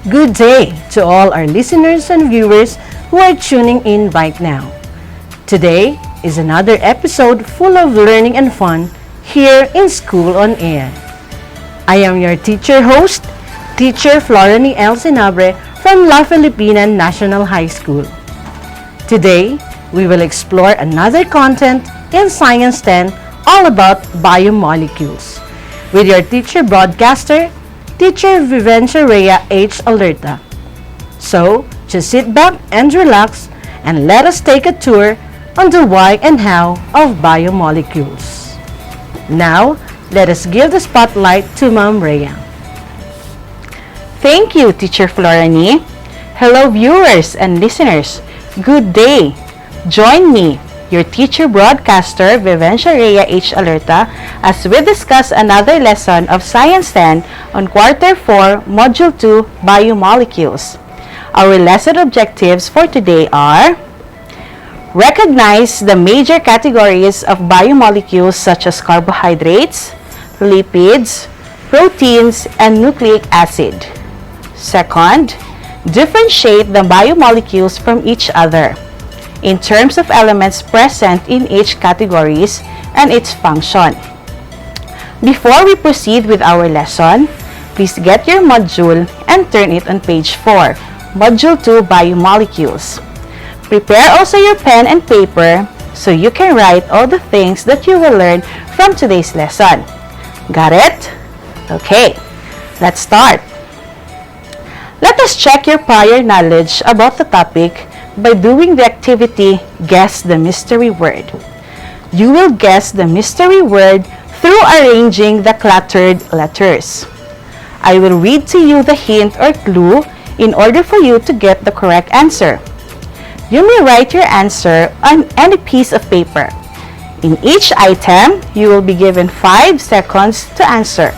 Good day to all our listeners and viewers who are tuning in right now. Today is another episode full of learning and fun here in School on Air. I am your teacher host, Teacher Floranie L. Sinabre from La Filipina National High School. Today, we will explore another content in Science 10 all about biomolecules with your teacher broadcaster, Teacher Vivencia Rhea H. Alerta. So, just sit back and relax and let us take a tour on the why and how of biomolecules. Now, let us give the spotlight to Ma'am Rhea. Thank you, Teacher Floranie. Hello, viewers and listeners. Good day. Join me, your teacher broadcaster, Vivencia Rhea H. Alerta, as we discuss another lesson of Science 10 on Quarter 4, Module 2, Biomolecules. Our lesson objectives for today are: recognize the major categories of biomolecules such as carbohydrates, lipids, proteins, and nucleic acid. Second, differentiate the biomolecules from each other in terms of elements present in each categories and its function. Before we proceed with our lesson, please get your module and turn it on page 4, Module 2, Biomolecules. Prepare also your pen and paper so you can write all the things that you will learn from today's lesson. Got it? Okay, let's start. Let us check your prior knowledge about the topic by doing the activity Guess the Mystery Word. You will guess the mystery word through arranging the cluttered letters. I will read to you the hint or clue in order for you to get the correct answer. You may write your answer on any piece of paper. In each item, you will be given 5 seconds to answer.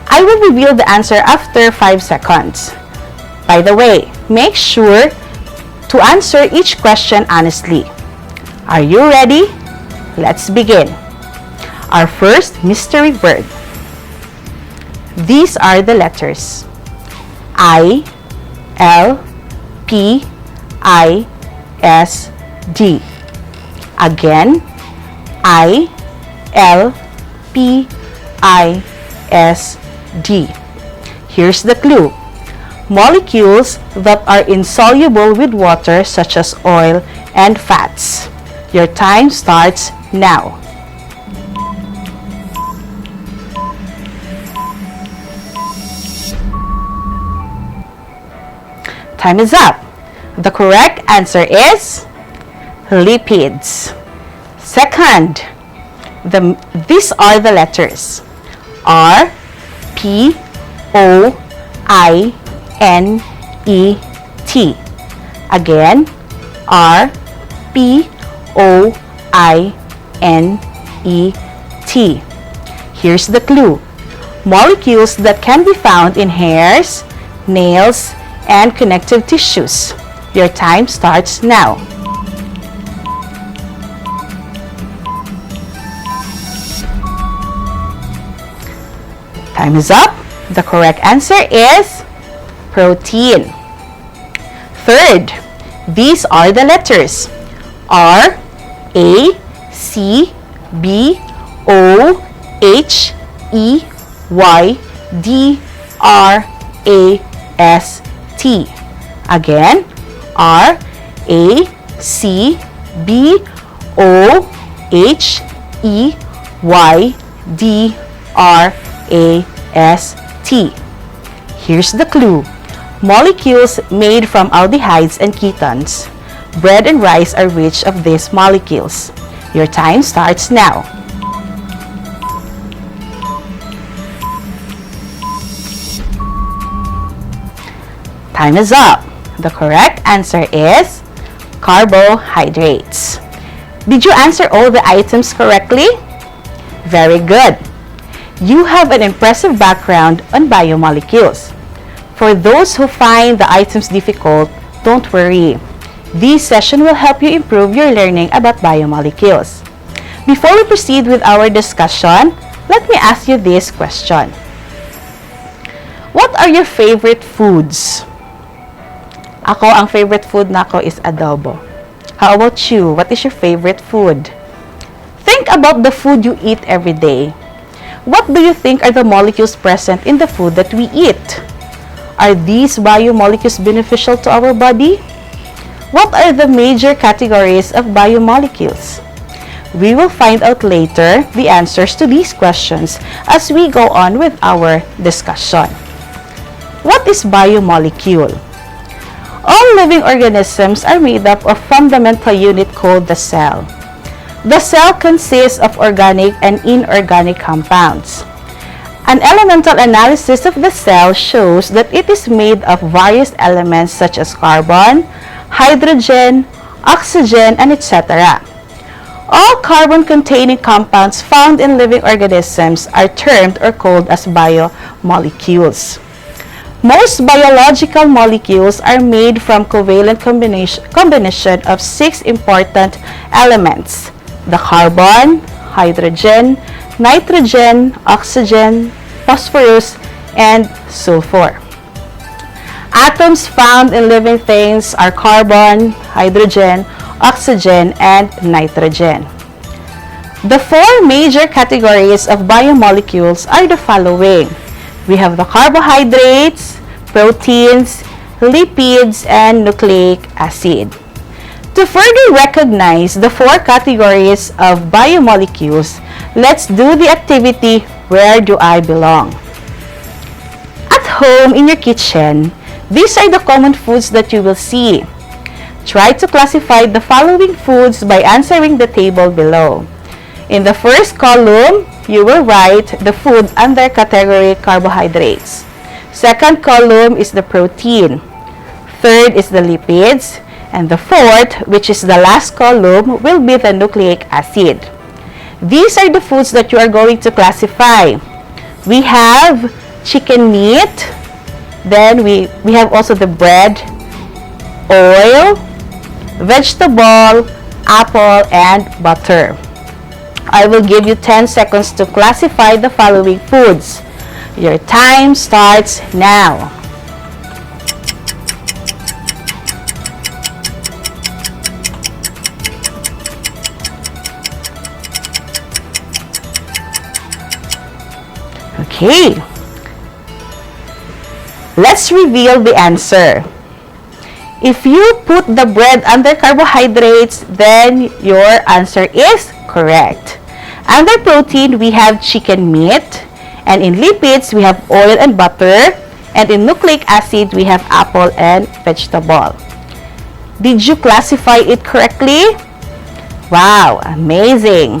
I will reveal the answer after 5 seconds. By the way, make sure to answer each question honestly. Are you ready? Let's begin. Our first mystery word. These are the letters: I, L, P, I, S, D. Again, I, L, P, I, S, D. Here's the clue. Molecules that are insoluble with water such as oil and fats. Your time starts now. Time is up. The correct answer is lipids. Second, these are the letters: R, P, O, I, N, E, T. Again, R, P, O, I, N, E, T. Here's the clue. Molecules that can be found in hairs, nails, and connective tissues. Your time starts now. Time is up. The correct answer is protein. Third, these are the letters: R, A, C, B, O, H, E, Y, D, R, A, S, T. Again, R, A, C, B, O, H, E, Y, D, R, A, S, T. Here's the clue. Molecules made from aldehydes and ketones. Bread and rice are rich of these molecules. Your time starts now. Time is up. The correct answer is carbohydrates. Did you answer all the items correctly? Very good. You have an impressive background on biomolecules. For those who find the items difficult, don't worry. This session will help you improve your learning about biomolecules. Before we proceed with our discussion, let me ask you this question. What are your favorite foods? Ako, ang favorite food nako is adobo. How about you? What is your favorite food? Think about the food you eat every day. What do you think are the molecules present in the food that we eat? Are these biomolecules beneficial to our body? What are the major categories of biomolecules? We will find out later the answers to these questions as we go on with our discussion. What is biomolecule? All living organisms are made up of a fundamental unit called the cell. The cell consists of organic and inorganic compounds. An elemental analysis of the cell shows that it is made of various elements such as carbon, hydrogen, oxygen, and etc. All carbon-containing compounds found in living organisms are termed or called as biomolecules. Most biological molecules are made from covalent combination of 6 important elements: the carbon, hydrogen, nitrogen, oxygen, phosphorus, and sulfur. Atoms found in living things are carbon, hydrogen, oxygen, and nitrogen. The 4 major categories of biomolecules are the following. We have the carbohydrates, proteins, lipids, and nucleic acid. To further recognize the 4 categories of biomolecules, let's do the activity, Where Do I Belong? At home, in your kitchen, these are the common foods that you will see. Try to classify the following foods by answering the table below. In the first column, you will write the food under category carbohydrates. Second column is the protein. Third is the lipids. And the fourth, which is the last column, will be the nucleic acid. These are the foods that you are going to classify. We have chicken meat. Then we have also the bread, oil, vegetable, apple, and butter. I will give you 10 seconds to classify the following foods. Your time starts now. Okay. Let's reveal the answer. If you put the bread under carbohydrates, then your answer is correct. Under protein, we have chicken meat. And in lipids, we have oil and butter. And in nucleic acid, we have apple and vegetable. Did you classify it correctly? Wow, amazing!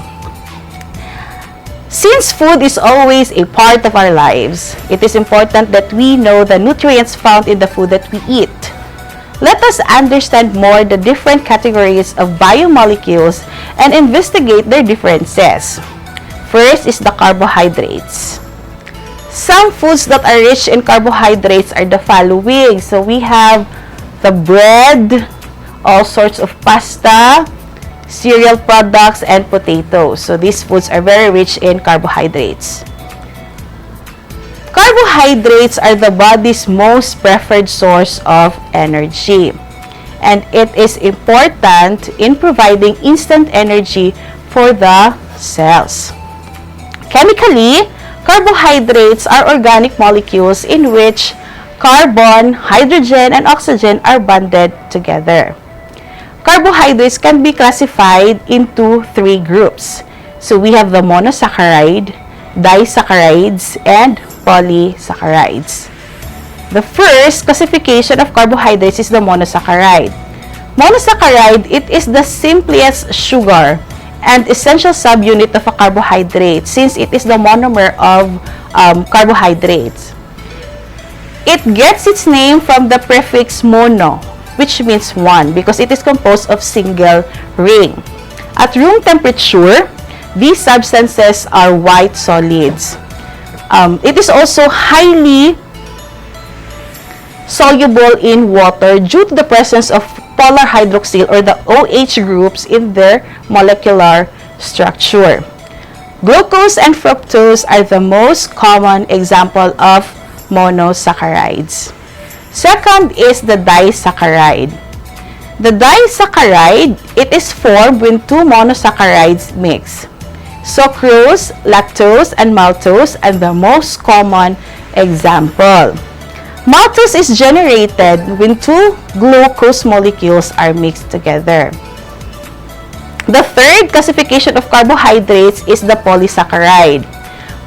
Since food is always a part of our lives, it is important that we know the nutrients found in the food that we eat. Let us understand more the different categories of biomolecules and investigate their differences. First is the carbohydrates. Some foods that are rich in carbohydrates are the following. So we have the bread, all sorts of pasta, cereal products, and potatoes. So these foods are very rich in carbohydrates. Carbohydrates are the body's most preferred source of energy, and it is important in providing instant energy for the cells. Chemically, carbohydrates are organic molecules in which carbon, hydrogen, and oxygen are bonded together. Carbohydrates can be classified into 3 groups. So we have the monosaccharide, disaccharides, and polysaccharides. The first classification of carbohydrates is the monosaccharide. Monosaccharide, it is the simplest sugar and essential subunit of a carbohydrate since it is the monomer of carbohydrates. It gets its name from the prefix mono, which means one, because it is composed of single ring. At room temperature, these substances are white solids. It is also highly soluble in water due to the presence of polar hydroxyl or the OH groups in their molecular structure. Glucose and fructose are the most common example of monosaccharides. Second is the disaccharide. The disaccharide, it is formed when two monosaccharides mix. Sucrose, lactose, and maltose are the most common example. Maltose is generated when two glucose molecules are mixed together. The third classification of carbohydrates is the polysaccharide.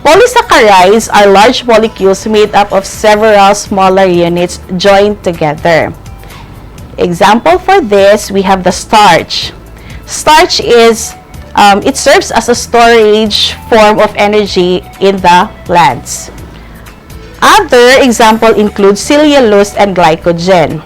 Polysaccharides are large molecules made up of several smaller units joined together. Example for this, we have the starch. Starch is, it serves as a storage form of energy in the plants. Other example include cellulose and glycogen.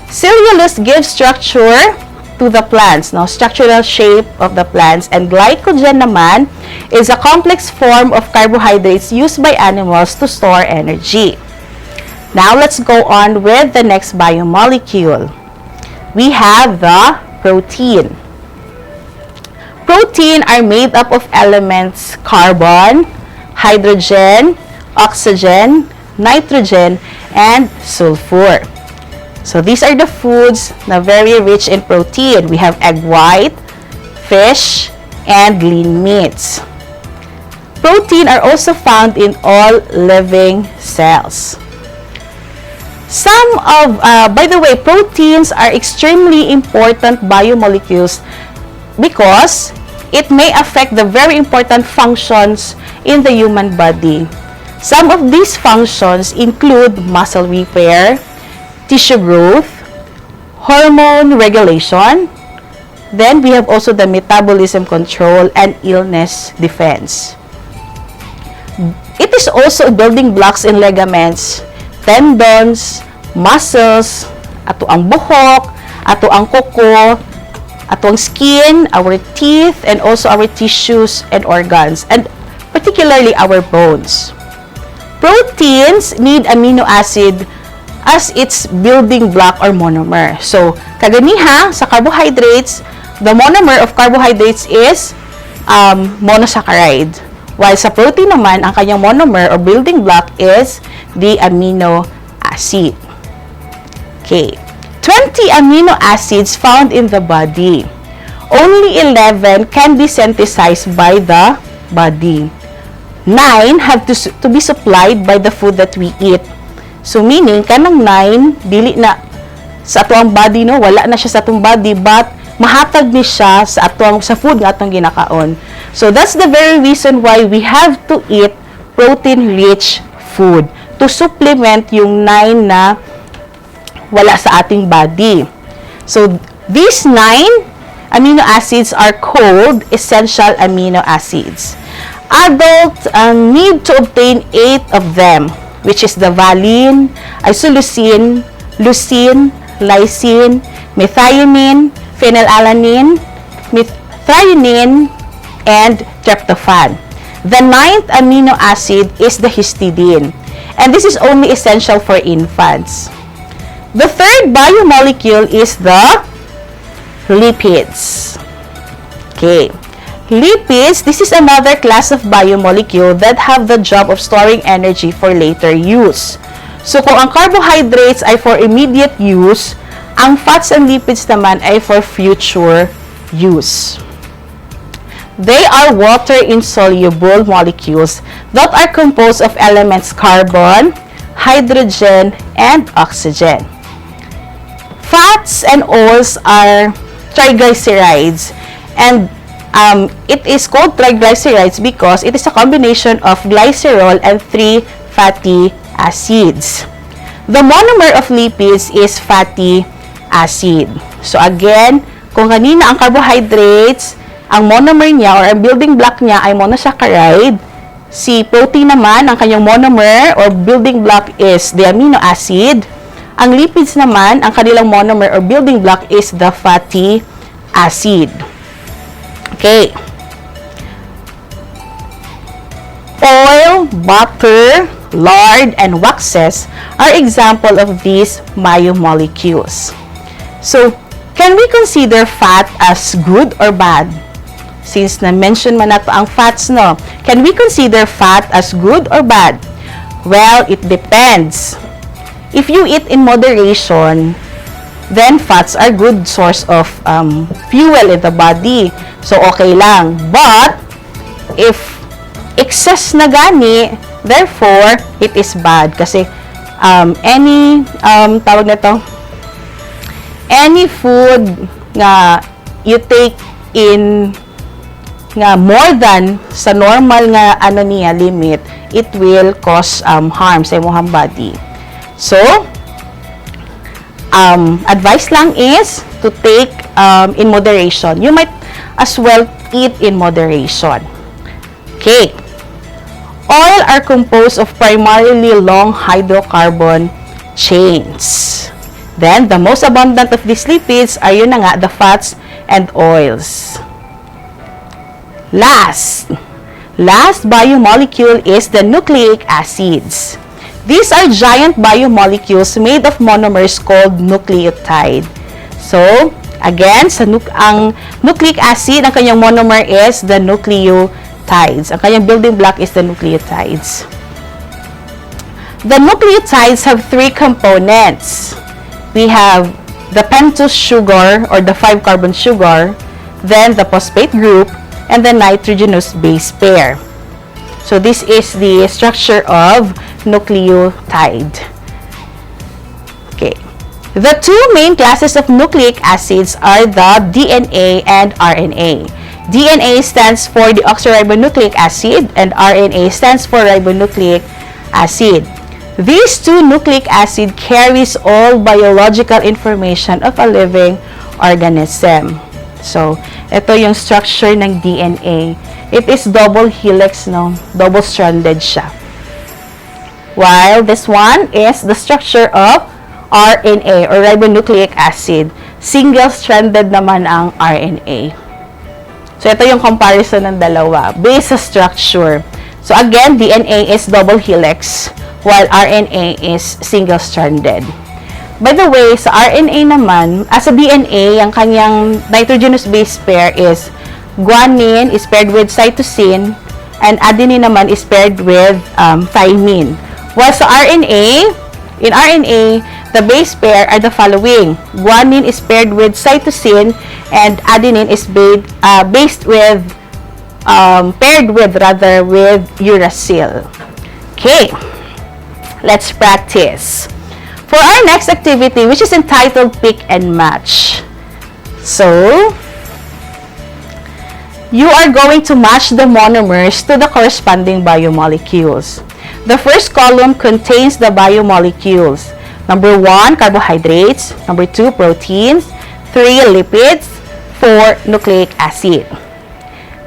Cellulose gives structure to the plants, structural shape of the plants, and glycogen naman is a complex form of carbohydrates used by animals to store energy. Now let's go on with the next biomolecule. We have the protein. Protein are made up of elements carbon, hydrogen, oxygen, nitrogen, and sulfur. So these are the foods na very rich in protein. We have egg white, fish, and lean meats. Protein are also found in all living cells. By the way, proteins are extremely important biomolecules because it may affect the very important functions in the human body. Some of these functions include muscle repair, tissue growth, hormone regulation. Then we have also the metabolism control and illness defense. It is also building blocks in ligaments, tendons, muscles, ato ang buhok, ato ang kuko, ato ang skin, our teeth, and also our tissues and organs, and particularly our bones. Proteins need amino acid as its building block or monomer. So, kaganiha sa carbohydrates, the monomer of carbohydrates is monosaccharide. While sa protein naman, ang kanyang monomer or building block is the amino acid. Okay. 20 amino acids found in the body. Only 11 can be synthesized by the body. 9 have to be supplied by the food that we eat. So meaning kanang 9 dili na sa atong body, no, wala na siya sa atong body, but mahatag ni siya sa food nga atong ginakaon. So that's the very reason why we have to eat protein rich food to supplement yung 9 na wala sa ating body. So these 9 amino acids are called essential amino acids. Adults need to obtain 8 of them, which is the valine, isoleucine, leucine, lysine, methionine, phenylalanine, methionine, and tryptophan. The 9th amino acid is the histidine, and this is only essential for infants. The third biomolecule is the lipids. Okay. Lipids, this is another class of biomolecule that have the job of storing energy for later use. So, kung ang carbohydrates ay for immediate use, ang fats and lipids naman ay for future use. They are water-insoluble molecules that are composed of elements carbon, hydrogen, and oxygen. Fats and oils are triglycerides, and it is called triglycerides because it is a combination of glycerol and 3 fatty acids. The monomer of lipids is fatty acid. So again, kung kanina ang carbohydrates, ang monomer niya or ang building block niya ay monosaccharide, si protein naman, ang kanyang monomer or building block is the amino acid. Ang lipids naman, ang kanilang monomer or building block is the fatty acid. Okay. Oil, butter, lard, and waxes are example of these biomolecules. So, can we consider fat as good or bad? Since na-mention man nato ang fats, no? Can we consider fat as good or bad? Well, it depends. If you eat in moderation, then fats are good source of fuel in the body. So, okay lang. But, if excess na gani, therefore, it is bad. Kasi, tawag na to, any food nga you take in nga more than sa normal nga limit, it will cause harm sa imong body. So, advice lang is to take in moderation. You might as well eat in moderation. Okay. Oil are composed of primarily long hydrocarbon chains. Then, the most abundant of these lipids are yun na nga, the fats and oils. Last biomolecule is the nucleic acids. These are giant biomolecules made of monomers called nucleotide. So, again, ang nucleic acid, ang kanyang monomer is the nucleotides. Ang kanyang building block is the nucleotides. The nucleotides have three components. We have the pentose sugar or the 5-carbon sugar, then the phosphate group, and the nitrogenous base pair. So, this is the structure of nucleotide. Okay. The two main classes of nucleic acids are the DNA and RNA. DNA stands for deoxyribonucleic acid and RNA stands for ribonucleic acid. These two nucleic acid carries all biological information of a living organism. So, ito yung structure ng DNA. It is double helix, no? Double-stranded siya. While this one is the structure of RNA or ribonucleic acid. Single-stranded naman ang RNA. So, ito yung comparison ng dalawa based sa structure. So, again, DNA is double helix while RNA is single-stranded. By the way, sa RNA naman, sa DNA, ang kanyang nitrogenous base pair is guanine is paired with cytosine and adenine naman is paired with thymine. While sa RNA, in RNA, the base pair are the following. Guanine is paired with cytosine and adenine is paired with uracil. Okay, let's practice. For our next activity, which is entitled Pick and Match. So, you are going to match the monomers to the corresponding biomolecules. The first column contains the biomolecules. Number 1, carbohydrates. Number 2, proteins. 3, lipids. 4, nucleic acid.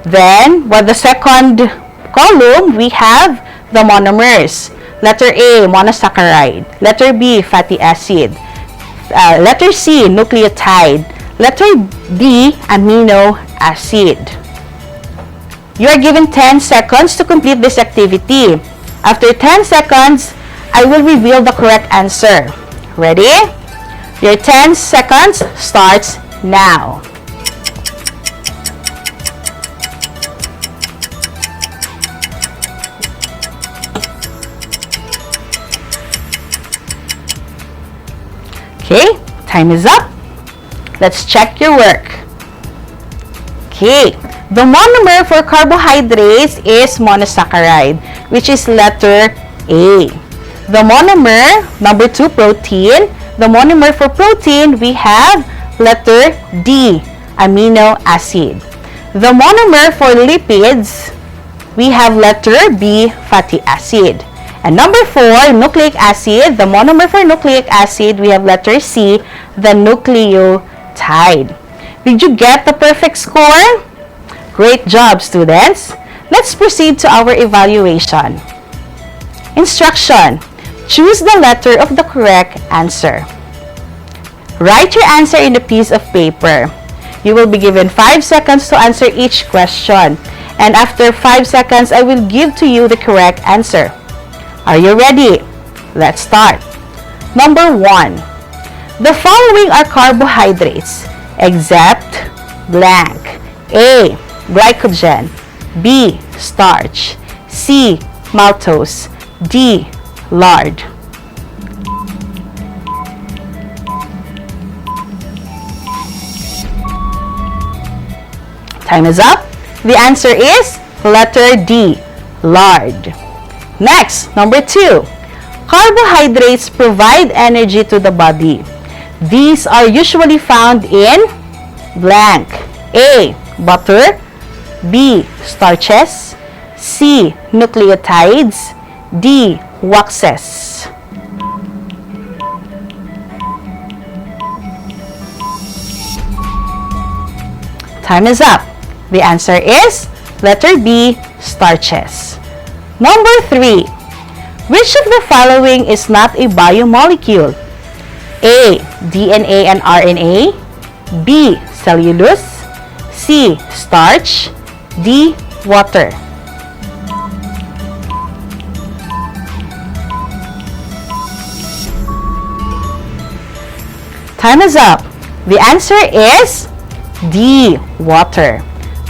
Then, for the second column, we have the monomers. Letter A, monosaccharide. Letter B, fatty acid. Letter C, nucleotide. Letter D, amino acid. You are given 10 seconds to complete this activity. After 10 seconds, I will reveal the correct answer. Ready? Your 10 seconds starts now. Okay, time is up. Let's check your work. Okay, the monomer for carbohydrates is monosaccharide, which is letter A. The monomer, number 2, protein. The monomer for protein, we have letter D, amino acid. The monomer for lipids, we have letter B, fatty acid. And number 4, nucleic acid. The monomer for nucleic acid, we have letter C, the nucleotide. Did you get the perfect score? Great job, students. Let's proceed to our evaluation. Instruction. Choose the letter of the correct answer. Write your answer in a piece of paper. You will be given 5 seconds to answer each question. And after 5 seconds, I will give to you the correct answer. Are you ready? Let's start. Number 1. The following are carbohydrates, except blank. A, glycogen. B, starch. C, maltose. D, lard. Time is up. The answer is letter D, lard. Next, number 2. Carbohydrates provide energy to the body. These are usually found in blank. A, butter. B, starches. C, nucleotides. D, waxes. Time is up. The answer is letter B, starches. Number 3. Which of the following is not a biomolecule? A, DNA and RNA. B, cellulose. C, starch. D, water. Time is up. The answer is D, water.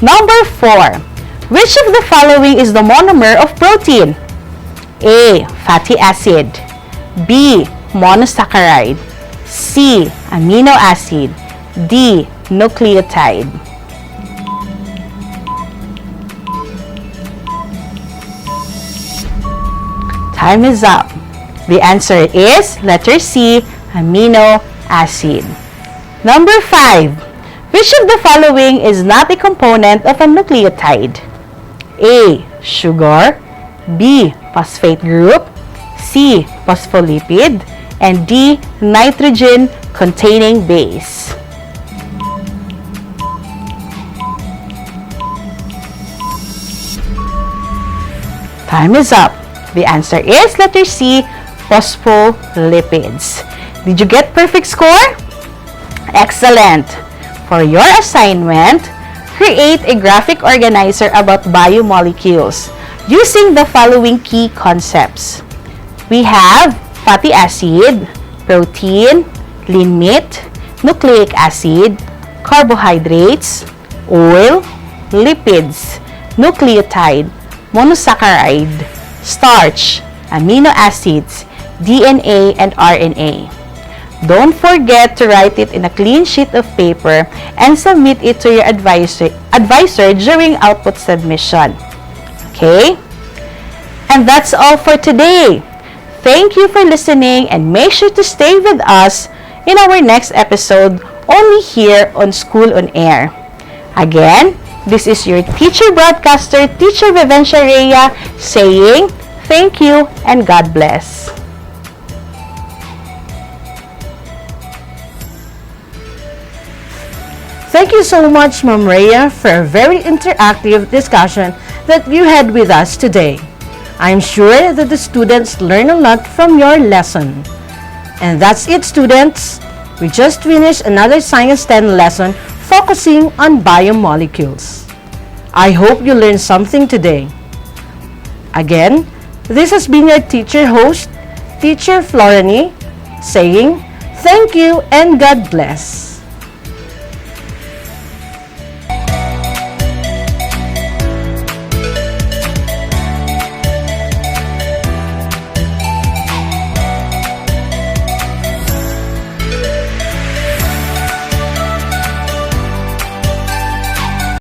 Number 4. Which of the following is the monomer of protein? A, fatty acid. B, monosaccharide. C, amino acid. D, nucleotide. Time is up. The answer is letter C, amino acid. Number 5. Which of the following is not a component of a nucleotide? A, sugar. B, phosphate group. C, phospholipid. And D, nitrogen-containing base. Time is up. The answer is letter C, phospholipids. Did you get perfect score? Excellent! For your assignment, create a graphic organizer about biomolecules using the following key concepts. We have fatty acid, protein, lean meat, nucleic acid, carbohydrates, oil, lipids, nucleotide, monosaccharide, starch, amino acids, DNA, and RNA. Don't forget to write it in a clean sheet of paper and submit it to your advisor during output submission. Okay? And that's all for today. Thank you for listening and make sure to stay with us in our next episode only here on School on Air. Again, this is your teacher broadcaster, Teacher Vivencia Rhea, saying thank you and God bless. Thank you so much, Ma'am Rhea, for a very interactive discussion that you had with us today. I'm sure that the students learn a lot from your lesson. And that's it, students. We just finished another Science 10 lesson focusing on biomolecules. I hope you learned something today. Again, this has been your teacher host, Teacher Floranie, saying thank you and God bless.